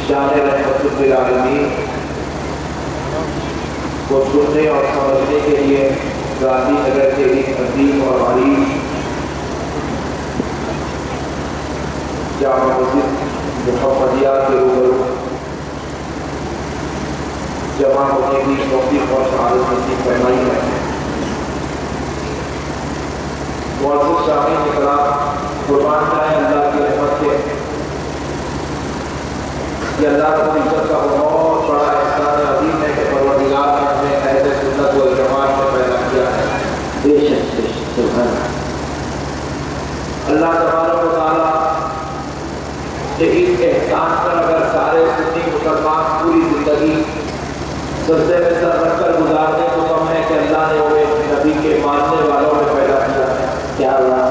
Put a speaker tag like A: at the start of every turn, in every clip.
A: شان رحمت للعالمین کو سننے اور سمجھنے کے لیے گاندھی نگر کے ایک عظیم اور عریض جامع مسجد محمدیہ کے روبرو جمع ہونے کی توفیق اور سعادت نصیب فرمائی ہے۔ معزز شامعین اکرام، قربان جائیں اللہ کی رحمت کے کہ اللہ کی عزت کا بہت بڑا احسان عظیم ہے کہ پروردگار نے ہمیں اہل سنت والجماعت میں پیدا کیا ہے۔ بے شک سبحان اللہ تبارک و تعالیٰ کہ اس احسان پر اگر سارے سنی مسلمان پوری زندگی سجدے میں سر رکھ کر گزار دیں تو کم ہے کہ اللہ نے انہیں نبی کے ماننے والوں میں پیدا کیا ہے۔ کیا اللہ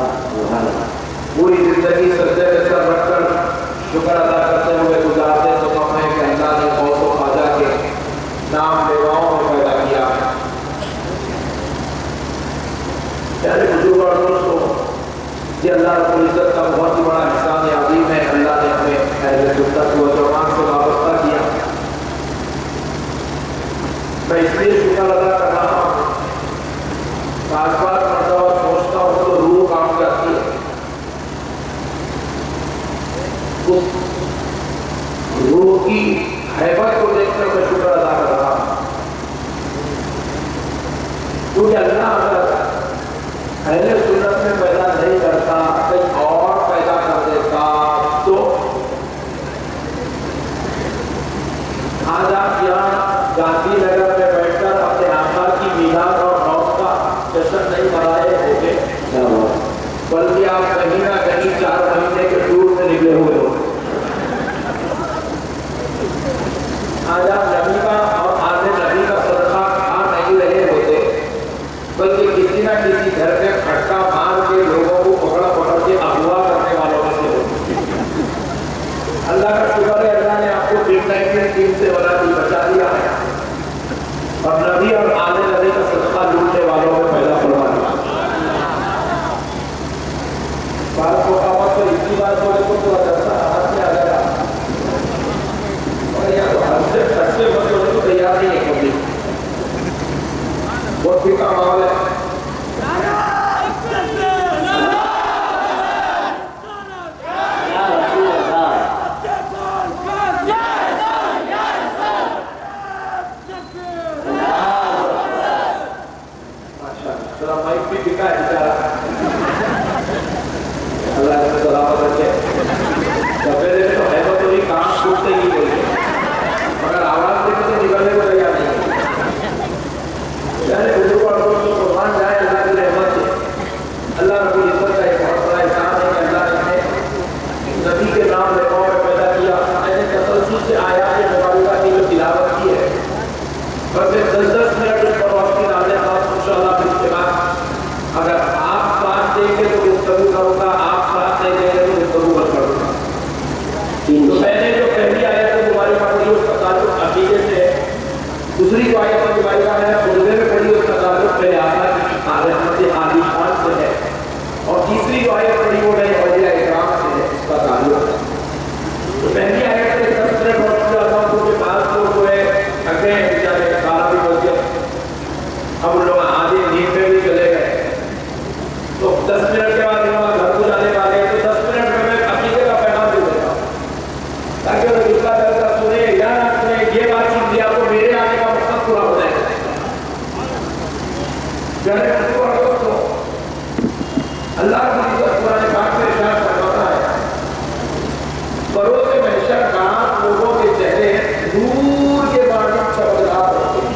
A: پوری زندگی سجدے میں سر رکھ کر شکر ادا کرتے ہوئے گزار دیں تو کم ہے کہ اللہ نے غوث و خواجہ کے نام لیواؤں میں پیدا کیا ہے۔ پیارے بزرگ اور دوستوں، یہ اللہ رب العزت کا بہت ہی بڑا احسان عظیم ہے۔ اللہ نے ہمیں اہل سنت والجماعت سے وابستہ کیا۔ میں اس لیے شکر ادا کر رہا ہوں، بار بار پڑھتا اور سوچتا ہوں تو روح کام کرتی ہے۔ اس روح کی حیبت کو دیکھ کر میں شکر ادا کر رہا ہوں، کیونکہ اللہ اگر اہل سنت میں پیدا نہیں کرتا، کہیں اور پیدا کر دیتا تو آج آپ یہاں گاندھی نگر میں بیٹھ کر اپنے آقا کی میلاد اور روز کا جشن نہیں منائے ہوگے، بلکہ آپ کہیں نہ کہیں 4 مہینے کے ٹور میں نکلے ہوئے ہو۔ آج آپ نبی کا اور آنے نبی کا صدقہ کھا نہیں رہے ہوتے، بلکہ کسی نہ کسی گھر میں کھٹکا مار کے لوگوں کو پکڑ کے اغوا کرنے والوں میں سے ہوتے۔ اللہ کا شکر ہے، اللہ نے آپ کو COVID-19 سے بچا دیا ہے اور نبی اور آنے نبی کا صدقہ لوٹنے والوں میں پیدا فرما دیا۔ بات کو آواز تو اتنی بات بولے تو تھوڑا جلسہ ہاتھ میں آ جائے گا، اور یا تو ہر سے بس ہونے کو تیار نہیں ہے کبھی، بہت بھی کا ماحول ہے۔ اللہ نے سلامت رکھے، سفیدے میں تو حیبت ہوئی، کام چھوٹتے ہی بولے، مگر آواز دیکھتے تو نکلنے کو تیار نہیں ہے۔ یعنی بزرگ اور دوستوں، قربان جائے اللہ کی رحمت سے اللہ رب العزت کا ایک بہت بڑا احسان ہے کہ اللہ نے ہمیں نبی کے نام لیواؤں میں پیدا کیا۔ میں نے تسلسل سے آیات مبارکہ کی جو تلاوت کی ہے، بس 10 منٹ اس پر وقت کی نازل بات انشاءاللہ پھر اس کے بعد اگر آپ ساتھ دیں گے تو گفتگو کروں گا، آپ ساتھ نہیں دیں گے تو گفتگو مت کروں گا۔ تو میں نے جو پہلی آیت مبارکہ پڑھی اس کا تعلق عقیدے سے ہے، دوسری جو آیت مبارکہ میں نے خطبے میں پڑھی اس کا تعلق میرے آقا کی رحمت عالی شان سے ہے، اور تیسری جو آیت پڑھی وہ میرے اولیاء اکرام سے ہے، اس کا تعلق ہے۔ تو پہلی آیت میں 10 منٹ وقت جاتا ہوں کیونکہ بعض لوگ جو ہے تھکے ہیں بیچارے، 12 بھی بج گئے، اب ان لوگ آدھی نیند میں بھی چلے گئے، تو 10 منٹ کے بعد انہوں گھر کو جانے والے ہیں، تو 10 منٹ میں میں عقیدے کا پیغام دے دیتا ہوں تاکہ وہ دوسرا جلسہ سنے یا نہ سنے، یہ بات سن لیا تو میرے آنے کا مقصد پورا ہو جائے گا۔ پیارے بزرگوں اور دوستوں، اللہ کی عزت قرآن پاک میں ارشاد فرماتا ہے، بروز محشر بعض لوگوں کے چہرے نور کے مانند چمکدار ہوتے ہیں۔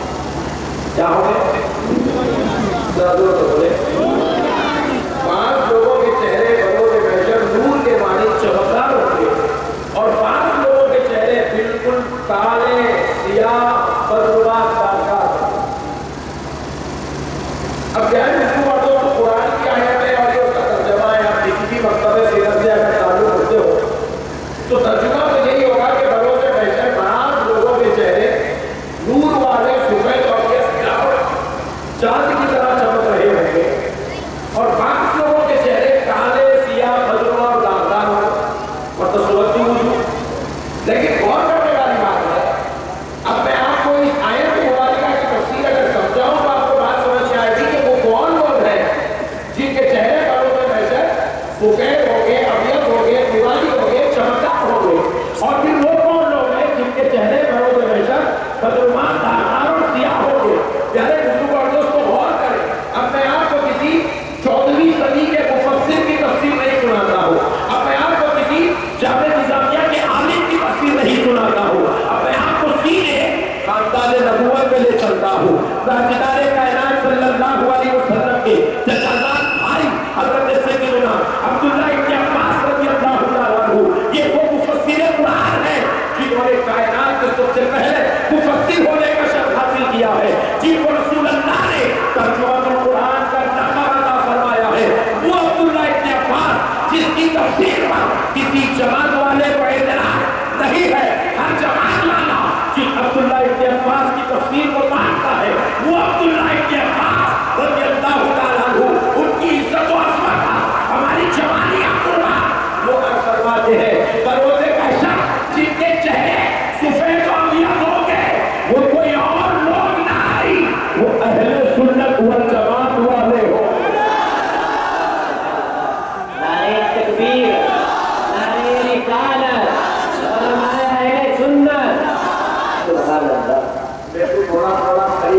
A: کیا ہوگے؟ ذرا زور سے بولے۔ بعض لوگوں کے چہرے بروز محشر نور کے مانند چمکدار ہوتے ہیں، اور بعض لوگوں کے چہرے بالکل کالے سیاہ بدبودار داغدار ہوتے ہیں۔ اب کیا ہے تو قرآن کی آیت ہے اور اس کا ترجمہ ہے، آپ کسی بھی مکتبہ سیرت سے اگر تعلق ہوتے ہو تو ترجمہ تو یہی ہوگا کہ بروز محشر بعض لوگوں کے چہرے نور والے سفید اور چاند کی طرح چمک رہے ہوں گے، اور بعض لوگوں کے چہرے کالے سیاہ بدبودار اور داغدار ہوں اور تصورتی ہوئی۔ لیکن غور کرنے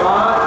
A: 5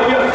A: IS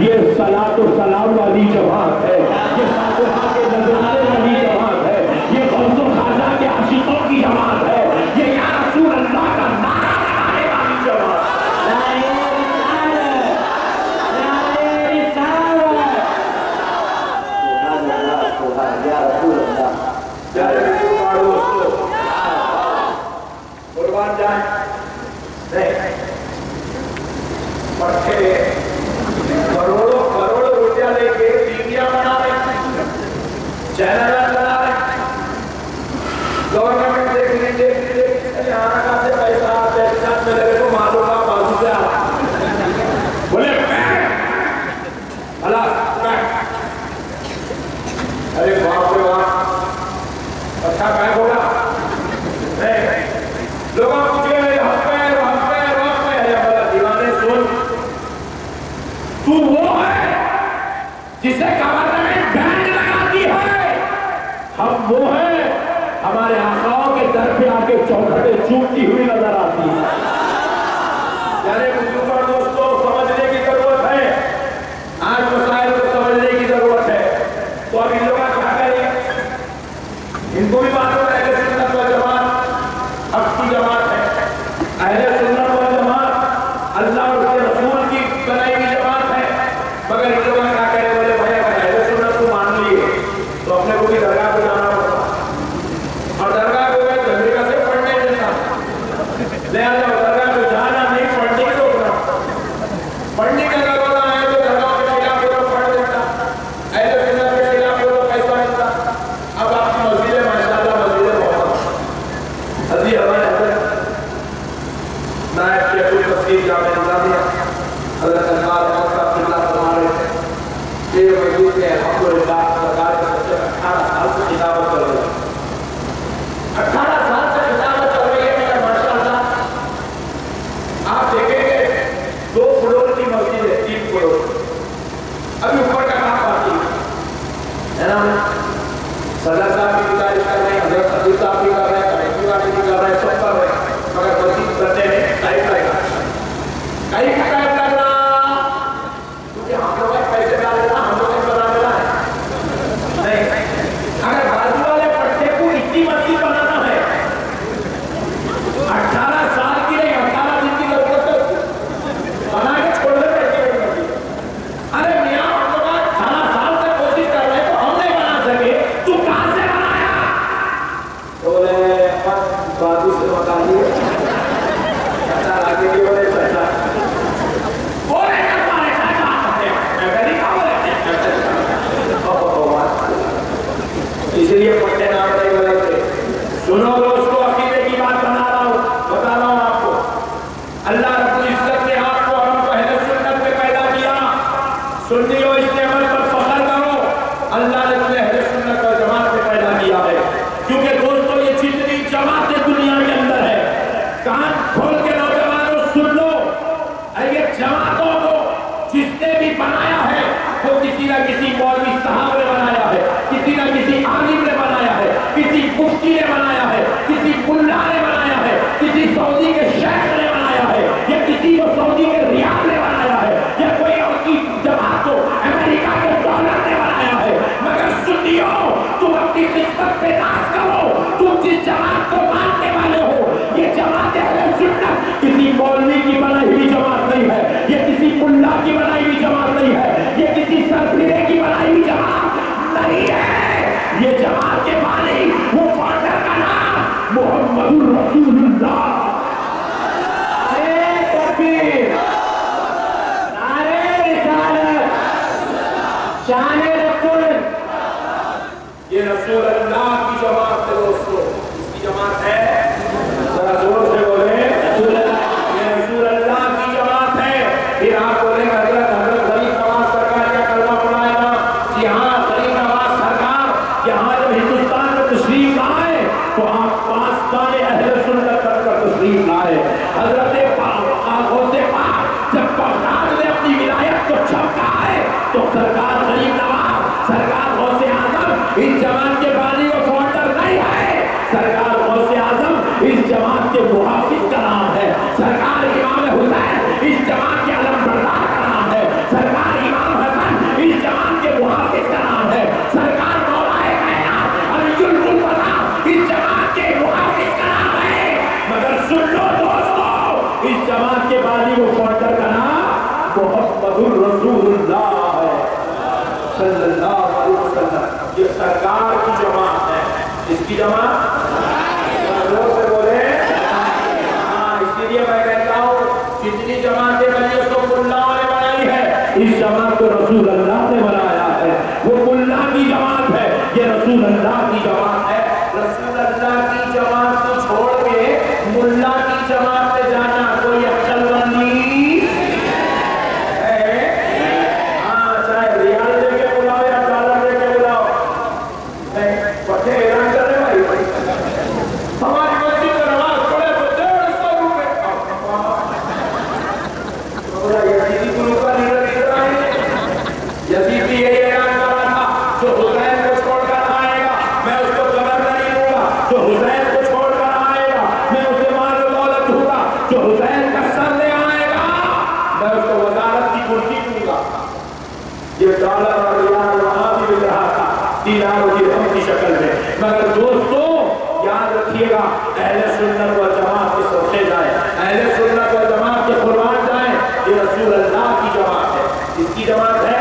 A: یہ صلاۃ و سلام والی جماعت ہے، یہ فاتحہ کے نذرانے والی جماعت ہے، یہ غوث و خواجہ کے عاشقوں کی جماعت ہے، یہ یا رسول اللہ کا نعرہ لگانے والی جماعت ہے۔ قربان جائیں پٹھے کروڑوں کروڑوں روپیہ لے کے ٹیویاں بنا رہے، چینل بنا رہے، گورنمنٹ دیکھ لی یہاں کا سے پیسہ آتے میں لگے تو معلوم کا بازو سے آ بولے ارے باپ رے باپ اچھا بینک ہوگا لوگوں پوچھے دیوانے سن تو وہ ہے جسے گورنمنٹ بینڈ لگاتی ہے، ہم وہ ہیں ہمارے آقاؤں کے در پہ آ کے چوکھٹیں چومتی ہوئی نظر آتی ہے۔ یعنی بزرگوں دوستوں سمجھنے کی ضرورت ہے، آج مسائل کو سمجھنے کی ضرورت ہے، تو اب ان لوگوں کیا کریں؟ ان کو بھی معلوم ہے اہل سنت والجماعت حق کی جماعت ہے، اہل سنت والجماعت اللہ اور اس کے رسول کی بنائی ہوئی جماعت ہے، مگر ان لوگوں کیا کریں؟ بولے بھائی اگر اہل سنت کو مان لیے تو اپنے کو بھی درگاہ کو جانا ہوگا، اور درگاہ کو گئے تو امریکہ سے فنڈ نہیں ملتا، لہٰذا درگاہ کو جانا نہیں، فنڈنگ روکنا، فنڈنگ اگر ہونا ہے تو درگاہ کے خلاف وہ فنڈ دیتا، اہل سنت کے خلاف وہ پیسہ ملتا۔ اب آپ کی مسجدیں ماشاءاللہ مسجدیں بہت حضرت ہمارے حضرت نائب شیخ التفسیر جامعہ نظامیہ حضرت انوار احمد صاحب اللہ فرما رہے تھے یہ مسجد میں الحمدللہ سرکار کے بچے 18 سال سے خطابت چل رہی ہے، 18 سال سے خطابت چل رہی ہے، مگر ماشاءاللہ آپ دیکھیں گے 2 فلور کی مسجد ہے، 3 فلور، ابھی اوپر کا کام باقی ہے نا؟ صدر صاحب کی گزارش کر رہے ہیں، حضرت خطیب صاحب بھی کر رہے ہیں، کمیٹی والے بھی کر رہے ہیں، سب کر رہے ہیں، مگر مسجد کرنے میں ٹائم لگا، کہیں کا ٹائم لگ رہا کیونکہ ہم لوگ پیسے ڈال دینا، ہم لوگ ایک بنا دینا ہے نہیں، اگر بازو والے پٹھے کو اتنی مسجد بنانا ہے 18 سال کی نہیں 18 دن کی ضرورت ہے، بنا کے چھوڑ دے مسجد۔ ارے میاں ہم لوگ 18 سال سے کوشش کر رہے ہیں تو ہم نہیں بنا سکے، تو کہاں سے بنایا؟ بولے بازو سے بتا دیے چاچا آگے بھی بولے چاچا بولے ہمارے چاچا میں کہہ کہاں بولے اس لیے پٹھے نام نہیں بدلتے۔ سنو دوستو عقیدے کی بات بتا رہا ہوں آپ کو، اللہ رب العزت نے آپ کو اور ہم کو اہل سنت میں پیدا کیا، سنیو اس کے عمل پر فخر کرو، اللہ نے تمہیں اہل سنت اور جماعت میں پیدا کیا ہے، کیونکہ دوستو یہ جتنی جماعتیں دنیا کے اندر ہے، کان کھول کے نوجوانوں سن لو، یہ جماعتوں کو جس نے بھی بنایا ہے وہ کسی نہ کسی مولوی صاحب نے بنایا ہے، کسی نہ کسی عالم نے بنایا ہے، کسی مفتی نے بنایا ہے، کسی ملا نے بنایا ہے، کسی سعودی کے شیخ نے بنایا ہے، یا کسی کو سعودی کے ریاض نے بنایا ہے، یا کوئی اور کی جماعت کو امریکہ کے ڈالر نے بنایا ہے، مگر سنیو تم اپنی قسمت پہ ناز کرو، تم جس جماعت کو ماننے والے ہو یہ جماعت اہل سنت کسی مولوی کی بنائی ہوئی جماعت نہیں ہے، یہ کسی ملا کی بنائی ہوئی جماعت نہیں ہے، یہ کسی سرپھرے کی بنائی ہوئی جماعت نہیں ہے، یہ جماعت کے بانی وہ فاؤنڈر کا نام محمد الرسول اللہ۔ تکبیر، نعرہ رسالت، شان رسول، یہ رسول اللہ کی جماعت ہے دوستو، اس کی جماعت ہے، ذرا زور سے بولیں یہ رسول اللہ کی جماعت ہے۔ پھر آپ بولیں حضرت غریب نواز سرکار کا کلمہ پڑھایا نا، جی ہاں غریب نواز سرکار یہاں جب ہندوستان میں تشریف لائے تو آپ پاسبان اہل سنت کر تشریف لائے، حضرت غوث پاک جب بغداد میں اپنی ولایت کو چھپا ہے تو سرکار غریب نواز سرکار غوث اعظم اس جماعت کے بانی و فاؤنڈر نہیں ہے، سرکار غوث اعظم اس جماعت کے محافظ کا نام ہے، سرکار امام حسین اس جماعت کے علم بردار کا نام ہے، سرکار امام اللہ ہے صلی اللہ علیہ وسلم، یہ سرکار کی جماعت ہے۔ اس کی جماعت زور سے بولے، ہاں، اسی لیے میں کہتا ہوں جتنی جماعتیں بنی اس کو ملاؤں نے بنائی ہے، اس جماعت کو رسول اللہ نے بنایا ہے۔ وہ ملا کی جماعت ہے، یہ رسول اللہ کی جماعت ہے۔ رسول اللہ کی جماعت کو چھوڑ کے ملا کی جماعت پہ جانا کوئی عقل مندی ہے؟ ہاں، چاہے ریال دے کے بلاؤ یا ڈالر دے کے بلاؤ، نہیں پٹھے اعلان کر رہے بھائی، ہماری مسجد میں نماز پڑھے تو 150 روپے بولا یزیدی گروہ کا لیڈر ادھر آئے، یزیدی یہی اعلان کر رہا تھا جو حسین کو چھوڑ کر آئے گا میں اس کو قبر نہیں دوں گا، جو حسین کو چھوڑ کر آئے گا میں اسے مال و دولت دوں گا، جو حسین کا سر لے آئے گا میں اس کو وزارت کی کرسی دوں گا۔ یہ ڈالر اور ریال وہاں بھی مل رہا تھا دینار و درہم کی شکل میں، مگر دوستو یاد رکھیے گا اہل سنت و جماعت کے صدقے جائیں، اہل سنت و جماعت کے قربان جائیں، یہ رسول اللہ کی جماعت ہے۔ اس کی جماعت ہے،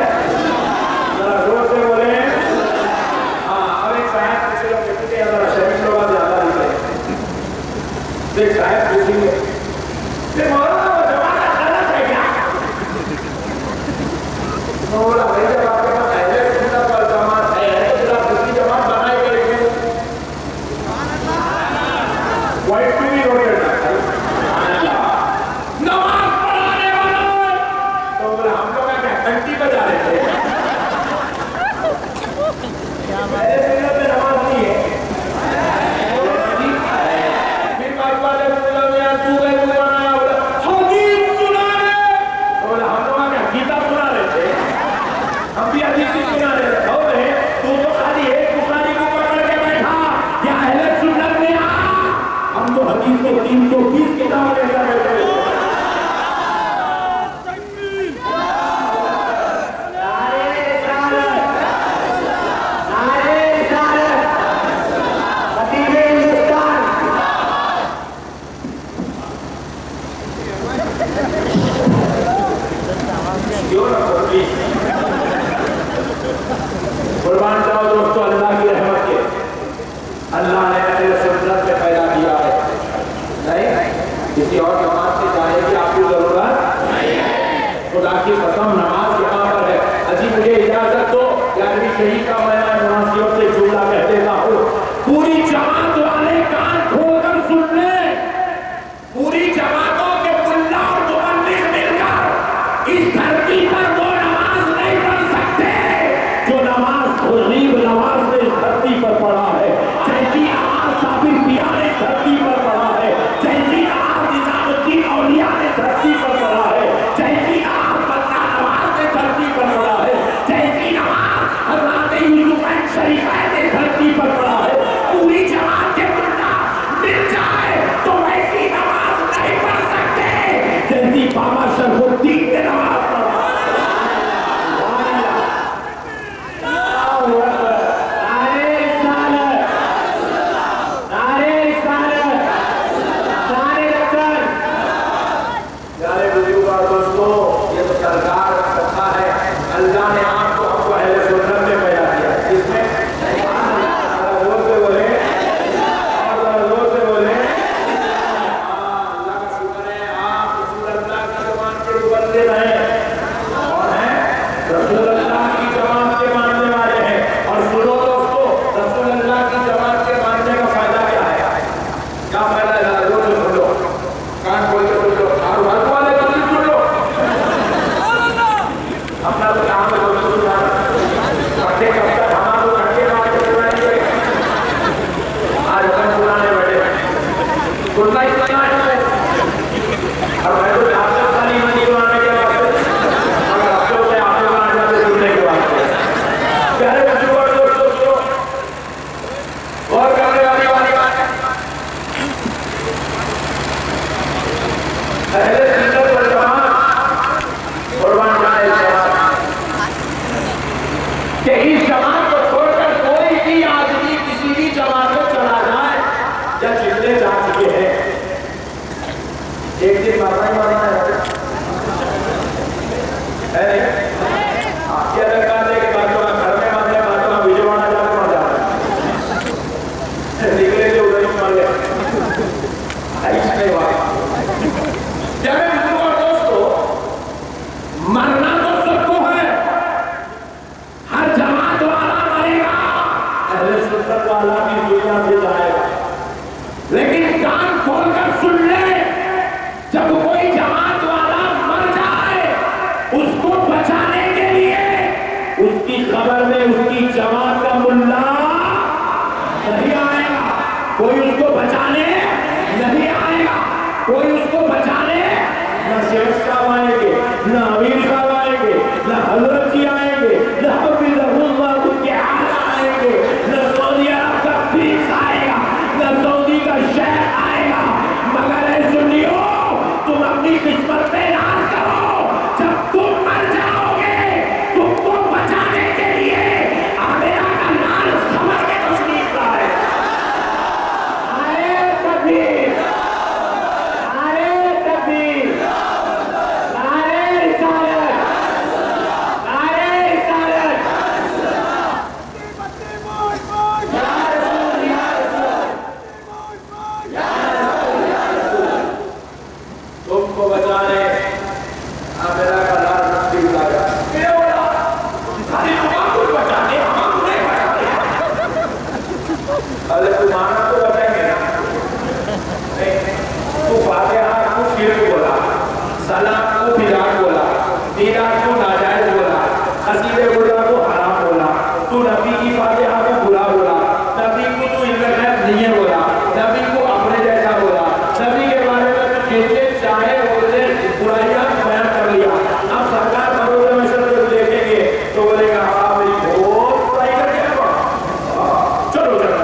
A: ذرا زور سے بولیں۔ ہاں، اب ایک صاحب پوچھے گا کہتے ہیں ذرا شریف لوگا زیادہ نہیں کریں، ایک صاحب پوچھیں گے کہ مولانا وہ جماعت غلط ہے کیا؟ مولا بھائی جب آپ کے پاس اہل سنت و جماعت ہے تو پھر آپ اس کی جماعت بنائے کریں گے، وائٹ ٹو بھی روڈ کرتا ہے نماز پڑھانے والا، تو بولا ہم لوگ کیا گھنٹی بجا رہے تھے، اہل سنت میں نماز نہیں ہے۔ پھر بات والے بولا میاں تو گئے تو بنایا، بولا حدیث سنا رہے، بولا ہم لوگ کیا گیتا سنا رہے تھے، ہم بھی حدیث سنا رہے تھے، ہو رہے تو خالی ایک بخاری کو پکڑ کے بیٹھا یا اہل سنت میں آ، ہم تو حدیث میں 320 کتاب لے کر بیٹھے ہیں۔ قربان جاؤ دوستو اللہ کی رحمت کے، اللہ نے اہل سنت میں پیدا کیا ہے، نہیں کسی اور جماعت سے جانے کی آپ کو ضرورت نہیں ہے۔ خدا کی قسم نماز یہاں پر ہے۔ اجی مجھے اجازت دو، یارویں شہید کا میں مناسبوں سے جملہ کہہ دیتا ہوں، پوری جماعت والے کان کھول کر سن لیں، پوری جماعتوں کے ملا اور مبلغ مل کر اس دھرتی پر وہ نماز نہیں پڑھ سکتے جو نماز غریب نواز نے اس دھرتی پر پڑھا ہے، جیسی نماز صابر پیا نے اس دھرتی پر پڑھا ہے، جیسی نماز نظام الدین اولیاء نے دھرتی پر پڑھا ہے، جیسی نماز بندہ نواز نے دھرتی پر پڑھا ہے، جیسی نماز حضرات یوسفین شریفین نے دھرتی پر پڑھا ہے، پوری جماعت کے ملا مل جائے تو ایسی نماز نہیں پڑھ سکتے جیسی بابا شرف الدین نے نماز پڑھا۔ اللہ نے آپ کو ہم کو اہل سنت میں پیدا کیا، اس میں زور سے بولے اور زور سے بولے، اللہ کا شکر ہے آپ رسول اللہ کی جماعت کے مبلغ ہیں اور ہیں رسول اللہ کی جماعت کے ماننے والے ہیں۔ اور سنو دوستو، رسول اللہ کی جماعت کے ماننے کا فائدہ کیا ہے؟ کیا فائدہ ہے؟ زور سے سن لو، کان کھول کے سن لو، اور ہر والے جلدی سن لو، اپنا تو کام ہے کٹے کب تک ہمارا تو کٹے مار کے سنائی گئے، آج اپن سنانے بیٹھے سننا ہی سننا ہے، اور میں تو آپ سے خالی منی بنانے کے واسطے، اگر ہفتوں سے آپ سے بنانے سے سننے کے واسطے پیارے بچوں اور دوستوں غور کرنے والی بات ہے، اہل سنت والجماعت قربان جائے جماعت اس کی جماعت کا ملا نہیں آئے گا، کوئی اس کو بچانے نہیں آئے گا، کوئی اس کو بچانے نہ شیخ صاحب آئیں گے، نہ امیر صاحب آئیں گے، نہ حضرت جی آئیں گے، نہ حفظ اللہ کے اعلیٰ آئیں گے، نہ سعودی عرب کا پریس آئے گا، نہ سعودی کا شیخ آئے گا، مگر اے سنیو تم اپنی قسمت پہ راز کرو، جب تم مر جاؤ گے تم کو بچانے کے لیے آمیرہ کا لال خبر کے تشریف لائے. آئے تکبیر، آئے تکبیر، نعرہ رسالت، نعرہ رسالت. تم کو بچانے آمیرہ کا لال تشریف لایا. میرے بولا سارے ہم کو بچانے، ہم کو نہیں بچانے. ارے تمہارا تو بچائیں گے نا. نہیں، تو فاتحہ کو شرک بولا، سلام کو بدعت بولا، دیدار کو ناجائز بولا، قصیدے بولا کو حرام بولا، تو نبی کی فاتحہ کو برا بولا، نبی کو تو انتخاب نہیں ہے بولا، نبی کو اپنے جیسا بولا، نبی کے بارے میں جتنے چاہے ہوتے برائیاں بیان کر لیا. اب سرکار بروز میں شرط جب دیکھیں گے تو بولے گا آپ میری بہت برائی کر کے رکھو، چلو چلو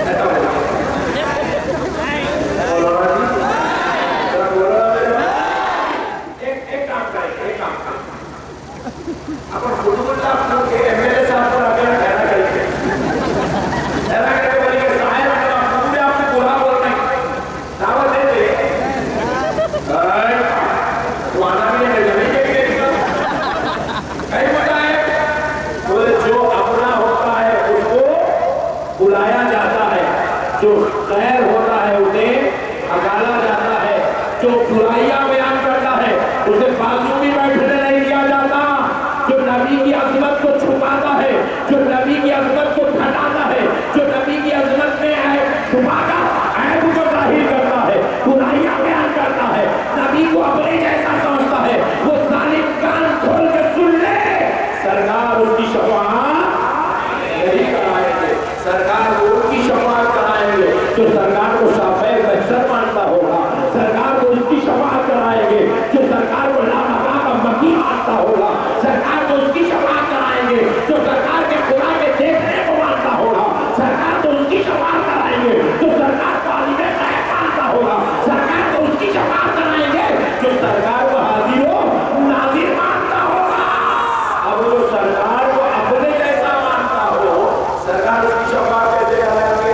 A: ایسا بولا. ایک کام کریں، ایک کام کریں، اپن خود اللہ کے ایم ایل اے صاحب پر آگے خیرہ کریں گے، خیرہ کریں بولے کہ صاحب اگر آپ پورے آپ کو برا بولتے ہیں دعوت دے دے تو آنا بھی نہیں جمعی کے لیے کہیں بتائے. بولے جو اپنا ہوتا ہے اس کو بلایا جاتا ہے، جو خیر ہوتا ہے اسے اگالا جاتا ہے، جو برائیاں بیان کرتا ہے اسے بازو بھی بیٹھنے نہیں دیا جاتا، جو نبی کی عظمت کو چھپاتا ہے، جو نبی کی عظمت کو گھٹاتا ہے، جو نبی کی عظمت میں ہے چھپا کر عیب کو ظاہر کرتا ہے، برائیاں بیان کرتا ہے، نبی کو اپنے جیسا سمجھتا ہے، وہ ظالم کان کھول کے سن لے. سرکار اس کی شفاعت نہیں کرائیں گے، سرکار ان کی شفاعت کرائیں گے جو سرکار کو شافع محشر مانتا ہوگا، سرکار کو اس کی شفاعت کرائیں گے جو سرکار کو لامحالہ کا مکی مانتا ہوگا، سرکار کو اس کی شفاعت کرائیں گے جو سرکار کے خدا کے دیکھنے کو مانتا ہوگا، سرکار کو اس کی شفاعت کرائیں گے جو سرکار کو عالم غیب مانتا ہوگا، سرکار کو اس کی شفاعت کرائیں گے جو سرکار کو حاضر و ناظر مانتا ہوگا. اب جو سرکار کو اپنے جیسا مانتا ہو سرکار اس کی شفاعت کیسے کرائیں گے؟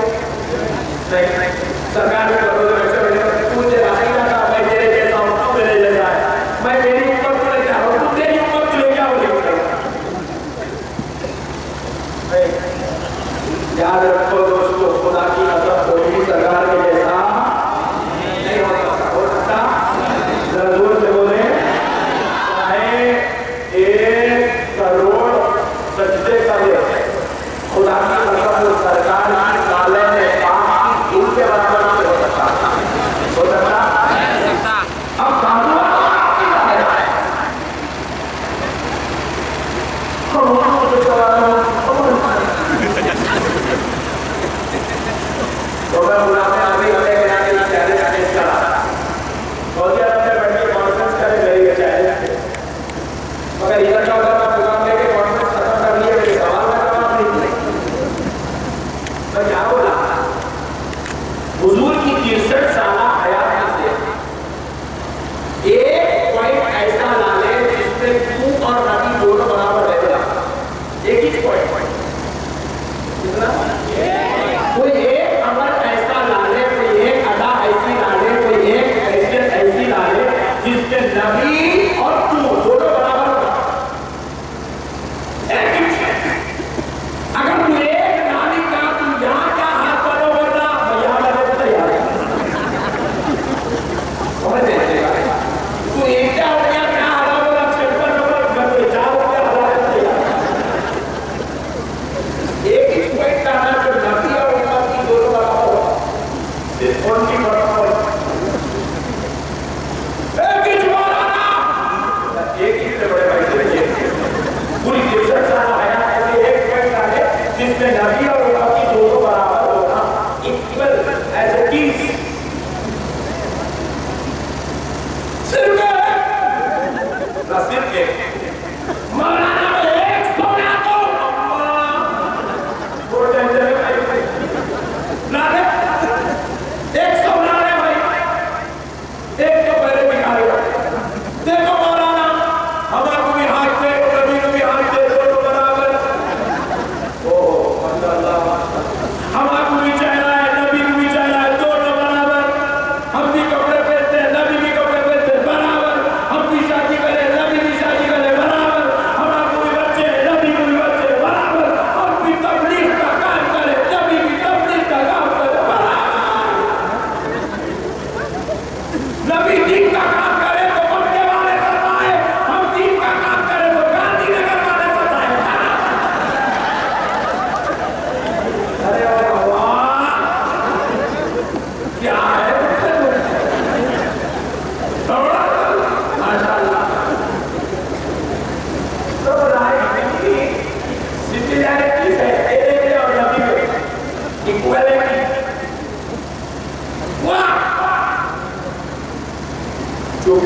A: نہیں، سرکار میں بروز ویسے بیٹھے تو مجھے راہی رہا میں میرے جیسا ہوں تو میرے جیسا ہے، میں میری امت کو لے کے آ رہا ہوں تو تیری امت کو لے کے آؤ گے. یاد رکھو دوستو خدا کی قسم کوئی بھی سرکار کے جیسا نہیں ہو سکتا. ہو سکتا؟ ذرا زور سے بولیں. چاہے 1 کروڑ سجدے کرے خدا کی قسم سرکار کی کالے میں پاک دھول کے برابر نہیں ہو سکتا. ہو سکتا؟ اب بازو آپ کی ظاہر ہے تو میں بلا میں آگے ہمیں بنا کے چیلنج پیش کرا. سعودی عرب میں بیٹھ کے کانفرنس کرے میری یہ چیلنج، مگر ادھر کا ادھر کا پروگرام لے کے کانفرنس ختم کر لیے. میرے سوال کا جواب نہیں دیا. میں کیا بولا؟ حضور کی 63 سالہ حیات میں سے ایک پوائنٹ ایسا لا لے جس میں تو اور نبی دونوں برابر رہے گا. ایک ہی پوائنٹ کتنا؟ کوئی ایک عمل ایسا لا لے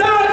A: 10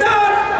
A: 10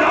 A: 9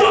A: 2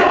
A: 2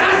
A: 10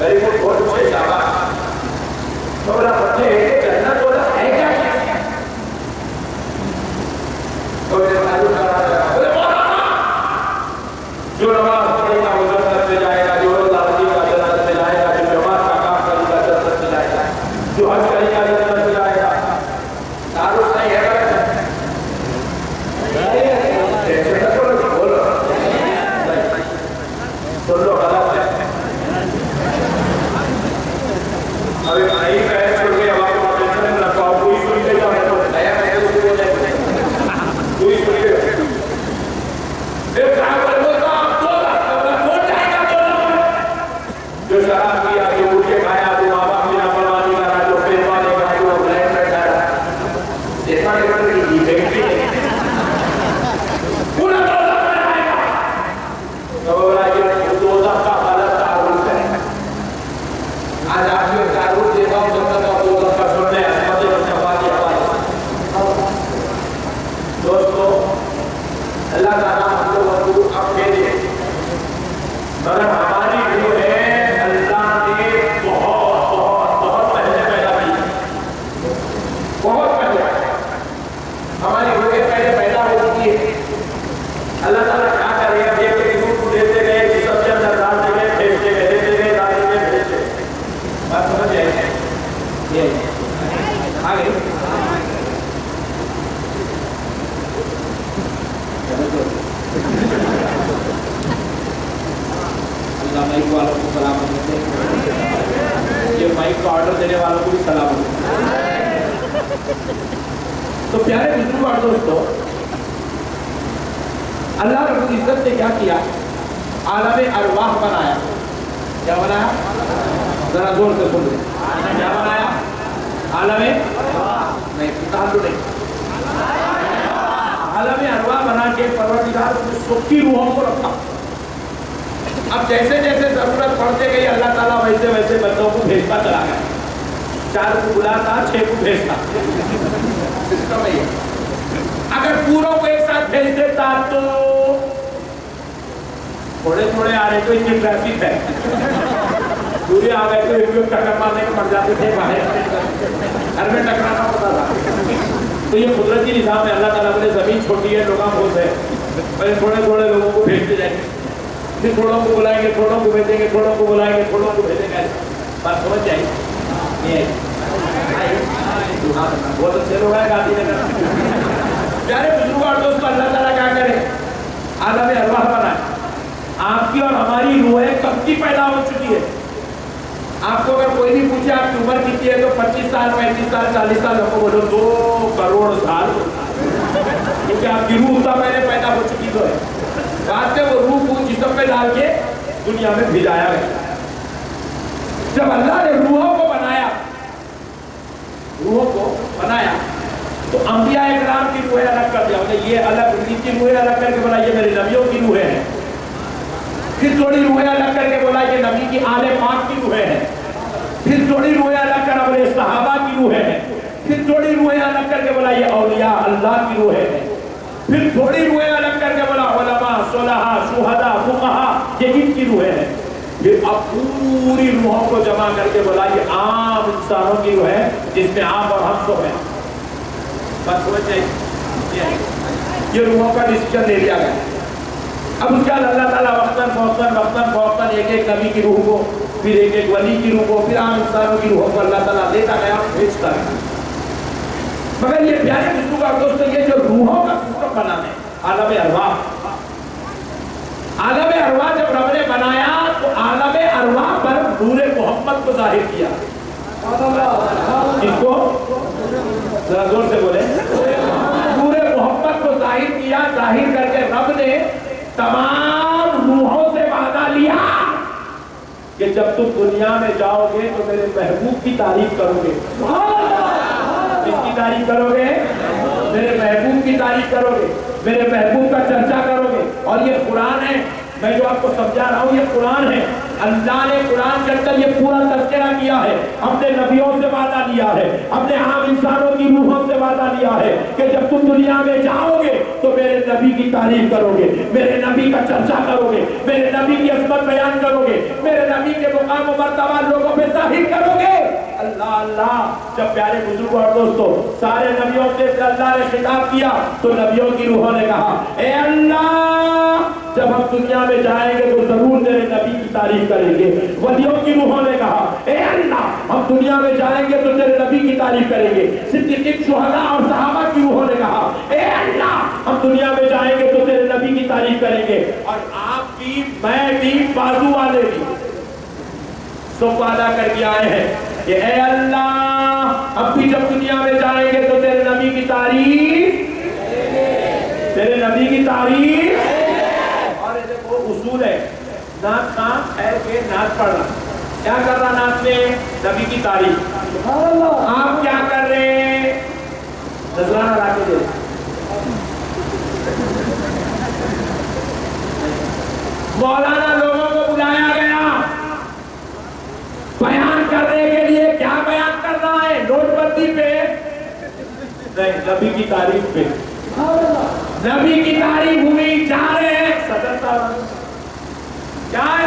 A: میری کو بہت سے شاباش تو بولا بچے جنت بولا ہے کیا تو میرے معلوم کر رہا ہے بولے مولانا جو نماز پڑھے گا وہ جنت میں جائے گا جو روزہ رکھے گا جنت میں جائے گا جو نماز کا کام کرے گا جنت میں جائے گا جو حج کرے گا جنت میں جائے گا تعارف نہیں ہے سن لو غلط ہے ابھی بھائی کہے چھوڑ کے اب آپ کو ٹینشن میں رکھا کوئی سن کے جاؤ نیا کہے تو کوئی جائے کوئی سن کے ایک صاحب بلو صاحب دو کون جائے گا جو شراب کیا جو اٹھ کے کھایا جو ماں باپ کی نافرمانی کرا جو فیما لے گا جو بلین میں ٹھہرا سیما کے بڑھ گئی بیٹھی پورا دوزہ میں آئے گا تو بولا یہ دوزہ کا غلط تعارف ہے آج آپ کو تعارف دیتا ہوں جب تک آپ دوزہ کا سننے عصمت مصطفیٰ کی حوالے دوستو اللہ تعالیٰ ہم لوگوں کو اب کہہ دے مگر ہماری جو ہے اللہ نے بہت پہلے پیدا کی بہت پہلے ہماری روحیں پہلے پیدا ہو چکی ہے اللہ تعالیٰ کیا کرے گا دیکھ کے روح کو دیتے گئے جسم کے اندر ڈالتے گئے بھیجتے گئے دیتے گئے ڈالتے گئے بھیجتے بات سمجھ جائے یہ آگے اللہ مائک والوں کو سلامت ہوتے ہیں یہ مائک کو آرڈر دینے والوں کو بھی سلامت ہوتے ہیں تو پیارے بزرگ اور دوستو اللہ رب العزت نے کیا کیا عالم ارواح بنایا کیا بنایا ذرا زور سے سن رہے کیا بنایا عالم نہیں تعلق نہیں عالم ارواح بنا کے پروردگار اس میں سب کی روحوں کو رکھا اب جیسے جیسے ضرورت پڑتے گئی اللہ تعالیٰ ویسے ویسے بندوں کو بھیجتا چلا گیا 4 کو بلاتا 6 کو بھیجتا سسٹم ہے اگر پوروں کو ایک ساتھ بھیج دیتا تو تھوڑے تھوڑے آ رہے تو اتنی ٹریفک ہے پورے آ گئے تو ایک لوگ ٹکر مارنے کے پڑ جاتے تھے باہر گھر میں ٹکرانا پڑتا تھا تو یہ قدرتی نظام ہے اللہ تعالیٰ نے زمین چھوٹی ہے لوگ بہت ہے پہلے تھوڑے تھوڑے لوگوں کو بھیجتے جائیں گے پھر تھوڑوں کو بلائیں گے تھوڑوں کو بھیجیں گے تھوڑوں کو بلائیں گے تھوڑوں کو بھیجیں گے بات سمجھ جائے بہت اچھے لوگ ہیں گاندھی نگر پیارے بزرگ اور دوستو اللہ تعالیٰ کیا کرے عالم ارواح بنائے آپ کی اور ہماری روحیں کب کی پیدا ہو چکی ہے آپ کو اگر کوئی بھی پوچھے آپ کی عمر کتنی ہے تو 25 سال 35 سال 40 سال آپ کو بولو 2 کروڑ سال کیونکہ آپ کی روح اتنا پہلے پیدا ہو چکی تو ہے بعد میں وہ روح کو جسم میں ڈال کے دنیا میں بھیجایا گیا جب اللہ نے روحوں کو بنایا تو انبیاء اکرام کی روحیں الگ کر دیا یہ الگ ان کی روحیں الگ کر کے بولا یہ میرے نبیوں کی روحیں ہیں پھر تھوڑی روحیں الگ کر کے بولا یہ نبی کی آل پاک کی روحیں ہیں پھر تھوڑی روحیں الگ کر بولے صحابہ کی روحیں ہیں پھر تھوڑی روحیں الگ کر کے بولا یہ اولیاء اللہ کی روحیں ہیں پھر تھوڑی روحیں الگ کر کے بولا علماء صلحاء شہداء فقہاء یہ ان کی روحیں ہیں پھر اب پوری روحوں کو جمع کر کے بولا یہ عام انسانوں کی روح ہے جس میں آپ اور ہم سب ہیں بات سمجھ جائے یہ روحوں کا ڈیسیجن لے لیا گیا اب اس کے بعد اللہ تعالیٰ وقتاً ایک نبی کی روح کو پھر ایک ولی کی روح کو پھر عام انسانوں کی روحوں کو اللہ تعالیٰ دیتا گیا بھیجتا گیا مگر یہ پیارے بزرگ اور دوستو یہ جو روحوں کا سسٹم بنانے عالم ارواح جب رب نے بنایا تو عالم ارواح پر نور محمد کو ظاہر کیا اس کو ذرا زور سے بولے نور محمد کو ظاہر کیا ظاہر کر کے رب نے تمام روحوں سے وعدہ لیا کہ جب تم دنیا میں جاؤ گے تو میرے محبوب کی تعریف کرو گے کس کی تعریف کرو گے میرے محبوب کی تعریف کرو گے میرے محبوب کا چرچا کرو گے اور یہ قرآن ہے میں جو آپ کو سمجھا رہا ہوں یہ قرآن ہے اللہ نے قرآن کے اندر یہ پورا تذکرہ کیا ہے, اپنے نبیوں سے وعدہ لیا ہے, اپنے عام انسانوں کی روحوں سے وعدہ لیا ہے کہ جب تم دنیا میں جاؤ گے تو میرے نبی کی تعریف کرو گے, میرے نبی کا چرچا کرو گے, میرے نبی کی عظمت بیان کرو گے, میرے نبی کے مقام و مرتبہ لوگوں پہ ظاہر کرو گے. اللہ اللہ. جب پیارے بزرگ اور دوستو سارے نبیوں سے اللہ نے خطاب کیا تو نبیوں کی روحوں نے کہا اے اللہ جب ہم دنیا میں جائیں گے تو ضرور تیرے نبی کی تعریف کریں گے. ولیوں کی روحوں نے کہا اے اللہ ہم دنیا میں جائیں گے تو تیرے نبی کی تعریف کریں گے. صدیقین, شہداء اور صحابہ کی روحوں نے کہا اے اللہ ہم دنیا میں جائیں گے تو تیرے نبی کی تعریف کریں گے. اور آپ بھی, میں بھی, بازو والے بھی سب وعدہ کر کے آئے ہیں کہ اے اللہ اب بھی جب دنیا میں جائیں گے تو تیرے نبی کی تعریف, تیرے نبی کی تعریف. اور یہ دیکھو اصول ہے, نعت خواں ہے کہ نعت پڑھ رہا, کیا کر رہا نعت میں؟ نبی کی تعریف. آپ کیا کر رہے ہیں؟ نذرانہ لا کے دے. مولانا لوگوں کو بلایا گیا بیان کرنے کے لیے, کیا بیان کر رہا ہے؟ نوٹ بندی پہ نہیں, نبی کی تعریف پہ. نبی کی تعریف ہوئی, جا رہے ہیں صدر صاحب کیا ہے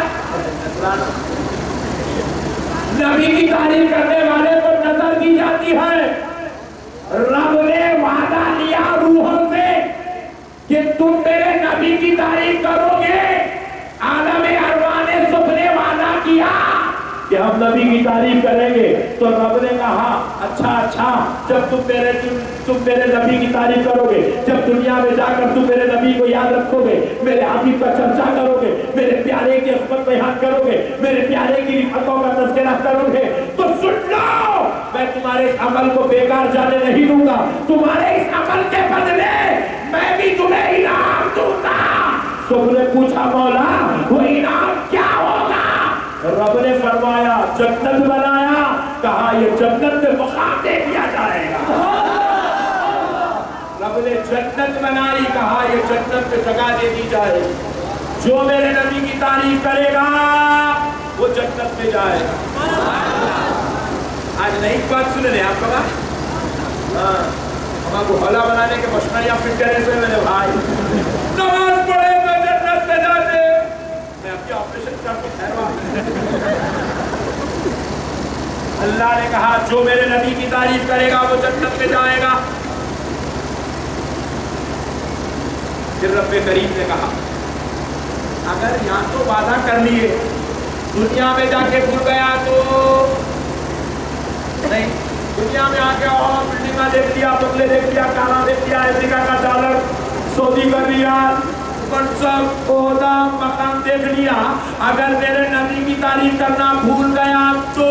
A: نبی کی تعریف کرنے والے کو نظر دی جاتی ہے. رب نے وعدہ لیا روحوں سے کہ تم میرے نبی کی تعریف کرو گے. عالم ارواح نے سب نے وعدہ کیا کہ ہم نبی کی تعریف کریں گے. تو رب نے کہا اچھا جب تم میرے نبی کی تعریف کرو گے, جب دنیا میں جا کر تم میرے نبی کو یاد رکھو گے, میرے حبیب کا چرچا کرو گے, میرے پیارے کی عظمت بیان کرو گے, میرے پیارے کی رفعتوں کا تذکرہ کرو گے, تو سن لو میں تمہارے اس عمل کو بیکار جانے نہیں دوں گا. تمہارے اس عمل کے بدلے میں بھی تمہیں انعام دوں گا. سب نے پوچھا مولا وہ انعام کیا ہوگا؟ رب نے فرمایا جنت بنایا. کہا یہ جنت میں مقام دے دیا جائے گا. رب نے جنت بنائی, کہا یہ جنت میں جگہ دے دی جائے گی. جو میرے نبی کی تعریف کرے گا وہ جنت میں جائے گا. آج نہیں بات سن رہے آپ کا, ہم کو حوالہ بنانے کے مشنریاں فٹ کرے سے میرے بھائی نماز پڑھے تو جنت میں جاتے. میں اب کیا آپریشن کر کے خیروان. اللہ نے کہا جو میرے نبی کی تعریف کرے گا وہ جنت میں جائے گا. پھر رب کریم نے کہا اگر یہاں تو وعدہ کر لیے, دنیا میں جا کے بھول گیا تو نہیں. دنیا میں آ کے اور بلڈنگاں دیکھ لیا, بنگلے دیکھ لیا, کاراں دیکھ لیا, امریکہ کا ڈالر, سعودی کا ریال, منصب, عہدہ, مقام دیکھ لیا. اگر میرے نبی کی تعریف کرنا بھول گیا تو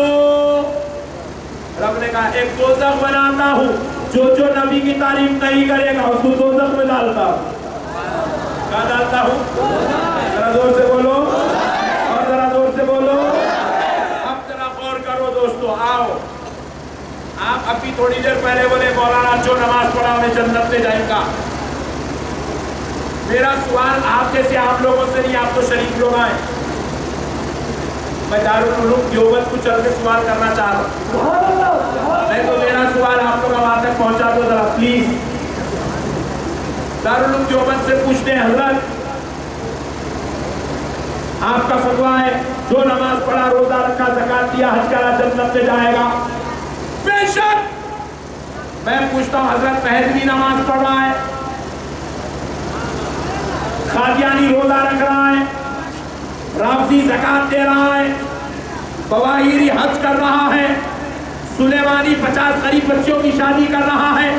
A: رب نے کہا ایک دوزخ بناتا ہوں, جو نبی کی تعریف نہیں کرے گا اس کو دوزخ میں ڈالتا ہوں. کہاں ڈالتا ہوں؟ ذرا زور سے بولو, اور ذرا زور سے بولو. اب ذرا غور کرو دوستو. آؤ آپ ابھی تھوڑی دیر پہلے بولے مولانا جو نماز پڑھا انہیں جنت میں جائے گا. میرا سوال آپ جیسے آپ لوگوں سے نہیں, آپ تو شریف لوگ آئے. میں دارالعلوم دیوبند کو چل کے سوال کرنا چاہ رہا ہوں. نہیں تو میرا سوال آپ کو وہاں تک پہنچا دو ذرا پلیز. دارالعلوم دیوبند سے پوچھتے ہیں حضرت آپ کا فتویٰ ہے جو نماز پڑھا, روزہ رکھا, زکات دیا, حج کرا, جنت میں جائے گا. بے شک. میں پوچھتا ہوں حضرت مہدوی نماز پڑھ رہا ہے, قادیانی روزہ رکھ رہا ہے, رافضی زکات دے رہا ہے, بواہیری حج کر رہا ہے, سلیمانی 50 غریب بچوں کی شادی کر رہا ہے.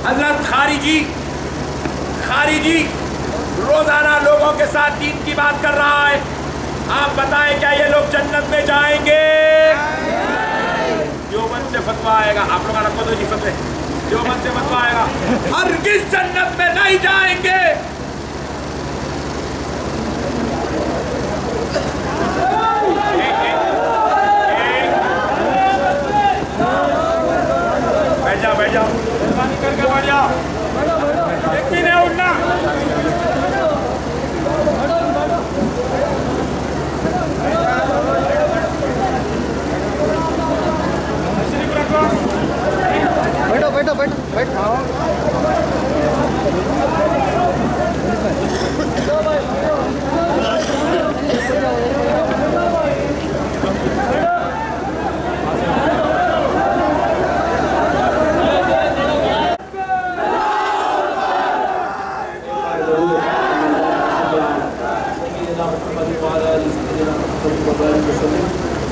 A: حضرت خارجی روزانہ لوگوں کے ساتھ دین کی بات کر رہا ہے. آپ بتائیں کیا یہ لوگ جنت میں جائیں گے؟ دیوبند سے فتویٰ آئے گا. آپ لوگ رکھو تو جی فتوے. دیوبند سے فتویٰ آئے گا ہرگز جنت میں نہیں جائیں گے. بیٹھ جاؤ مہربانی کر کے بیٹھ جاؤ. ایک بھی نہیں اٹھنا.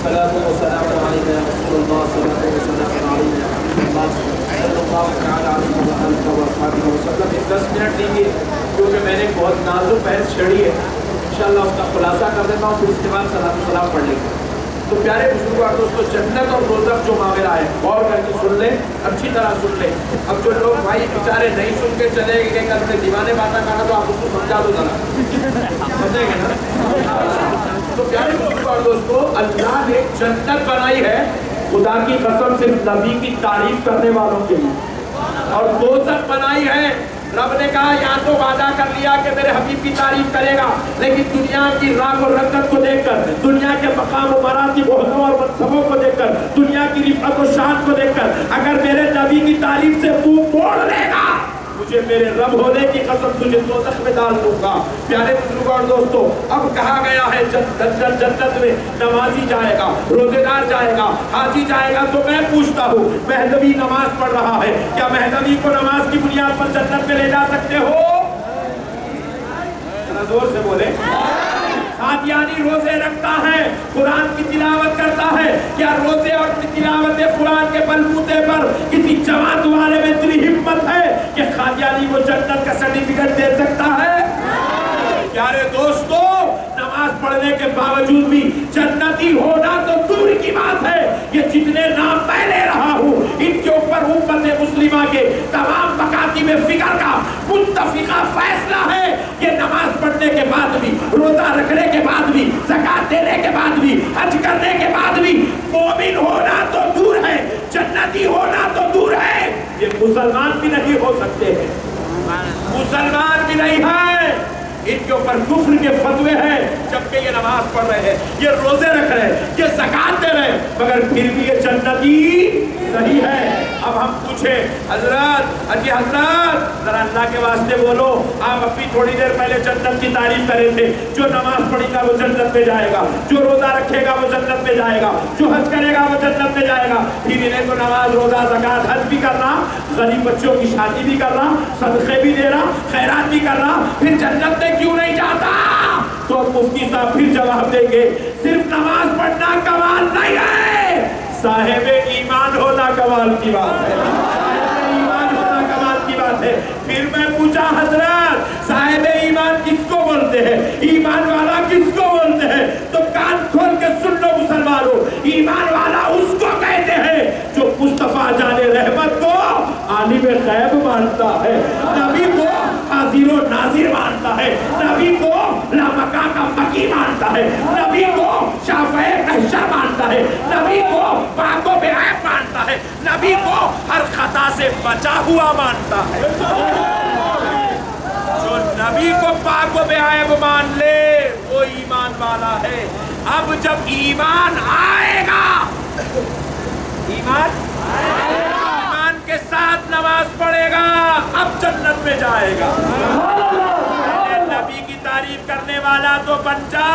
A: صلاۃ و سلام علیک یا رسول اللہ صلاۃ و سلام علیک یا حبیب اللہ صلی اللہ تعالی علیہ وسلم. 10 منٹ دیں گے کیونکہ میں نے بہت نازک بحث چھڑی ہے. انشاءاللہ اس کا خلاصہ کر دیتا ہوں، پھر اس کے بعد صلاۃ و سلام پڑھ لیں گے. تو پیارے بزرگوں اور دوستوں، جنت اور دوزخ جو معاملہ ہے غور کر کے سن لیں، اچھی طرح سن لیں. اب جو لوگ بھائی بیچارے نہیں سن کے چلے گئے کہ اپنے دیوانے باتیں کرنا، تو آپ اس کو سمجھا دو ذرا، سمجھیں گے نا. تو پیارے بزرگوں اور دوستوں، اللہ نے جنت بنائی ہے خدا کی قسم صرف نبی کی تعریف کرنے والوں کے لیے، اور دوزخ بنائی ہے رب نے کہا یا تو وعدہ کر لیا کہ میرے حبیب کی تعریف کرے گا، لیکن دنیا کی راگ اور رنگت کو دیکھ کر، دنیا کے مقام و مراتب و حدوں اور منصبوں کو دیکھ کر، دنیا کی رفعت و شان کو دیکھ کر اگر میرے نبی کی تعریف سے منہ موڑ لے گا، مجھے میرے رب ہونے کی قسم تجھے دوزخ میں ڈال دوں گا. پیارے بزرگوں اور دوستوں، اب کہا گیا ہے جنت میں نمازی جائے گا، روزے دار جائے گا، حاجی جائے گا. تو میں پوچھتا ہوں، مہدوی نماز پڑھ رہا ہے، کیا مہدوی کو نماز کی بنیاد پر جنت میں لے جا سکتے ہو؟ ذرا زور سے بولے. قادیانی روزے رکھتا ہے، قرآن کی تلاوت کرتا ہے، کیا روزے اور تلاوت قرآن کے بلبوتے پر کسی جماعت والے میں اتنی ہمت ہے کہ قادیانی کو جنت کا سرٹیفکیٹ دے سکتا ہے؟ پیارے دوستو، نماز پڑھنے کے باوجود بھی جنتی ہونا تو دور کی بات ہے. یہ جتنے نام میں لے رہا ہوں، ان کے اوپر امت مسلمہ کے تمام مکاتب فکر کا متفقہ فیصلہ ہے کہ نماز پڑھنے کے بعد بھی، روزہ رکھنے کے بعد بھی، زکات دینے کے بعد بھی، حج کرنے کے بعد بھی مومن ہونا تو دور ہے، جنتی ہونا تو دور ہے. یہ مسلمان بھی نہیں ہو سکتے ہیں، مسلمان بھی نہیں ہے. ان کے اوپر کفر کے فتوے ہیں، جبکہ یہ نماز پڑھ رہے ہیں، یہ روزے رکھ رہے ہیں، یہ زکات دے رہے ہیں، مگر پھر بھی یہ جنتی نہیں ہے. اب ہم پوچھیں حضرت، حضرت ذرا اللہ کے واسطے بولو، آپ ابھی تھوڑی دیر پہلے جنت کی تعریف کرے تھے. جو نماز پڑھے گا وہ جنت میں جائے گا، جو روزہ رکھے گا وہ جنت میں جائے گا، جو حج کرے گا وہ جنت میں جائے گا. پھر انہیں تو نماز، روزہ، زکات، حج بھی کرنا، غریب بچوں کی شادی بھی کرنا، صدقے بھی دینا، خیرات بھی کرنا، پھر جنت میں کیوں نہیں جاتا؟ تو مفتی صاحب پھر جواب دیں گے، صرف نماز پڑھنا کمال نہیں ہے، صاحب ایمان ہونا کمال کی بات ہے. صاحب ایمان ہونا کمال کی بات ہے. پھر میں پوچھا حضرت، صاحب ایمان کس کو بولتے ہیں؟ ایمان والا کس کو بولتے ہیں؟ تو کان کھول کے سن لو مسلمانوں، ایمان والا اس کو کہتے ہیں جو مصطفیٰ جان رحمت کو عالم غیب مانتا ہے، نبی کو حاضر و ناظر مانتا ہے، نبی کو لامکہ کا مکی مانتا ہے، نبی کو شافع محشر مانتا ہے، نبی کو پاک و بے عیب مانتا ہے، نبی کو ہر خطا سے بچا ہوا مانتا ہے. جو نبی کو پاک و بے عیب مان لے وہ ایمان والا ہے. اب جب ایمان آئے گا، ایمان کے ساتھ نماز پڑھے گا، اب جنت میں جائے گا. پہلے نبی کی تعریف کرنے والا تو بن جا،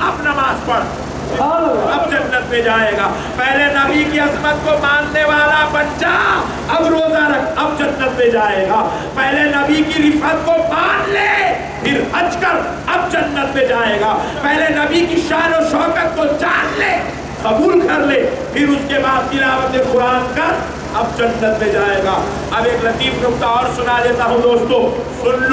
A: اب نماز پڑھ، اب جنت میں جائے گا. پہلے نبی کی عظمت کو ماننے والا بن جا، اب روزہ رکھ، اب جنت میں جائے گا. پہلے نبی کی رفعت کو مان لے، پھر حج کر، اب جنت میں جائے گا. پہلے نبی کی شان و شوکت کو جان لے، قبول کر لے، پھر اس کے بعد تلاوت قرآن کر، اب جنت میں جائے گا. اب ایک لطیف نکتہ اور سنا دیتا ہوں دوستو، سن لو.